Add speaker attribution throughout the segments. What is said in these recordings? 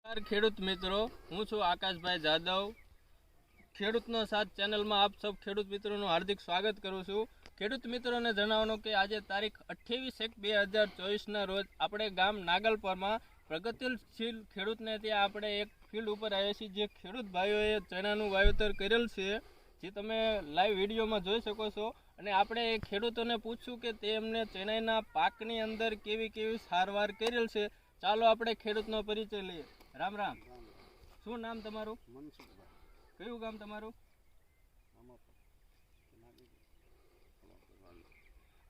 Speaker 1: ખેડૂત મિત્રો, હું છું આકાશભાઈ જાદવ. ખેડૂતનો સાથ ચેનલમાં આપ સૌ ખેડૂત મિત્રોનું હાર્દિક સ્વાગત કરું છું. ખેડૂત મિત્રોને જણાવવાનું કે આજે તારીખ 28/1/2024ના રોજ આપણે ગામ નાગલપરમાં પ્રગતિશીલ ખેડૂતને ત્યાં આપણે એક ફિલ્ડ ઉપર આવ્યા છીએ, જે ખેડૂત ભાઈઓએ ચણાનું વાવેતર કરેલ છે, જે તમે લાઈવ વિડીયોમાં જોઈ શકો છો. અને આપણે એ ખેડૂતોને પૂછશું કે તે એમને ચણાના પાકની અંદર કેવી કેવી સારવાર કરેલ છે. ચાલો આપણે ખેડૂતનો પરિચય લઈએ. રામ રામ. શું નામ તમારું?
Speaker 2: મનસુખભાઈ.
Speaker 1: કયું ગામ તમારું?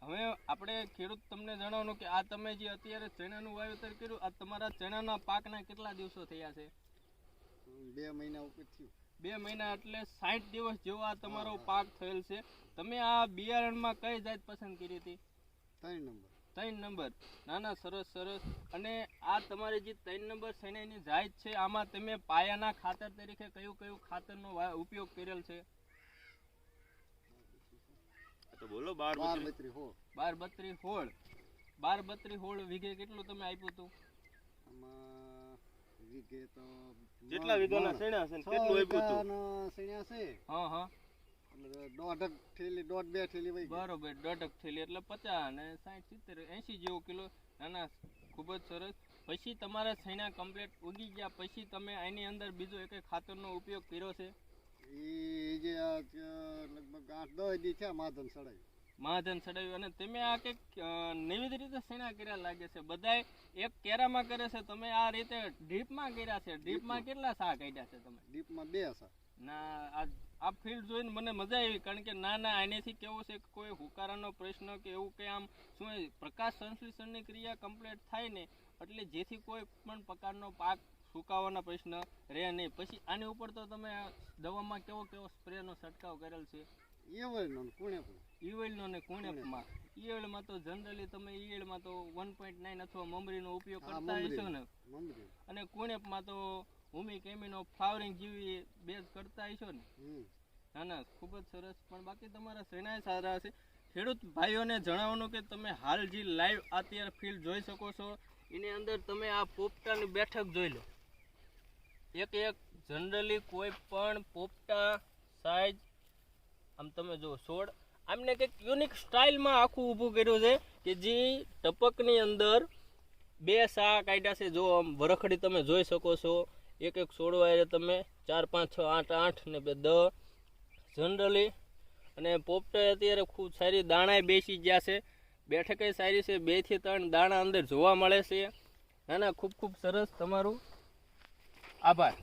Speaker 1: હવે આપણે ખેડૂત તમને જણાવવાનું કે આ તમે જે અત્યારે ચણાનું વાવેતર કર્યું, આ તમારા ચણાના પાકના કેટલા દિવસો થયા છે?
Speaker 2: 2 મહિના ઉપર થયું.
Speaker 1: 2 મહિના એટલે 60 દિવસ જેવો આ તમારો પાક થયેલ છે. તમે આ બિયારણમાં કઈ જાત પસંદ કરી હતી?
Speaker 2: 3
Speaker 1: નંબર. નાના સરસ સરસ. અને આ તમારી જે 3 નંબર શેણાની જાત છે, આમાં તમે પાયાના ખાતર તરીકે કયું કયું ખાતરનો ઉપયોગ કરેલ છે? તો બોલો. 12-32 હોળ. 12-32 હોળ વીઘે કેટલું તમે આપ્યું હતું?
Speaker 2: વીઘે તો
Speaker 1: કેટલા વીઘાના શેણા છે, કેટલું આપ્યું હતું?
Speaker 2: શેણા છે.
Speaker 1: હા હા.
Speaker 2: દોઢ થેલી 1.5-2 થેલી વહી.
Speaker 1: બરોબર, 1.5 થેલી એટલે 50 અને 60 70 80 જેવો કિલો. નાના ખૂબ જ સરસ. પછી તમારા શેણા કમ્પ્લીટ ઉગી ગયા પછી તમે આની અંદર બીજો એક ખાતરનો ઉપયોગ કર્યો છે?
Speaker 2: એ જે લગભગ 8-10 દી થયા
Speaker 1: મહાજન ચડાવ્યું. અને તમે આ કંઈક નવી રીતે શેણા કર્યા લાગે છે. બધાય એક કેરામાં કરે છે, તમે આ રીતે ડ્રીપમાં કર્યા છે. ડ્રીપમાં કેટલા સા કાઢ્યા છે તમે?
Speaker 2: ડીપમાં 2 સા.
Speaker 1: ના, આ ફિલ્ડ જોઈને મને મજા આવી, કારણ કે ના આનેથી કેવું છે કે કોઈ હુકારાનો પ્રશ્ન કે એવું કંઈ આમ શું પ્રકાશ સંશ્લેષણની ક્રિયા કમ્પ્લીટ થાય ને, એટલે જેથી કોઈ પણ પ્રકારનો પાક સુકાવાનો પ્રશ્ન રહે નહીં. પછી આની ઉપર તો તમે દવામાં કેવો સ્પ્રેનો છંટકાવ કરેલ છે? ઈવેલનો ને કુણેપમાં. ઈવેલમાં તો જનરલી તમે ઈવેલમાં તો 1.9 અથવા મમરીનો ઉપયોગ કરતા હશો ને, અને કુણેપમાં તો હુમિક એમિનો ફ્લાવરિંગ જેવી બેઝ કરતા હશો ને. ના ખૂબ જ સરસ. પણ બાકી તમારા શેણાય સારા છે. ખેડૂત ભાઈઓને જણાવવાનું કે તમે હાલ જે લાઈવ અત્યારે ફિલ્ડ જોઈ શકો છો, એની અંદર તમે આ પોપટાની બેઠક જોઈ લો. એક જનરલી કોઈ પણ પોપટા સાઈઝ આમ તમે જો છોડ આમને કંઈક યુનિક સ્ટાઇલમાં આખું ઊભું કર્યું છે, કે જે ટપકની અંદર 2 સા કાઢ્યા છે. જો આમ વરખડી તમે જોઈ શકો છો, એક છોડવા તમે 4 5 6 8 8 ને 2 10 જનરલી. અને પોપટા અત્યારે ખૂબ સારી દાણાએ બેસી ગયા છે, બેઠકે સારી છે. 2 થી 3 દાણા અંદર જોવા મળે છે. ના ખૂબ સરસ. તમારું આભાર.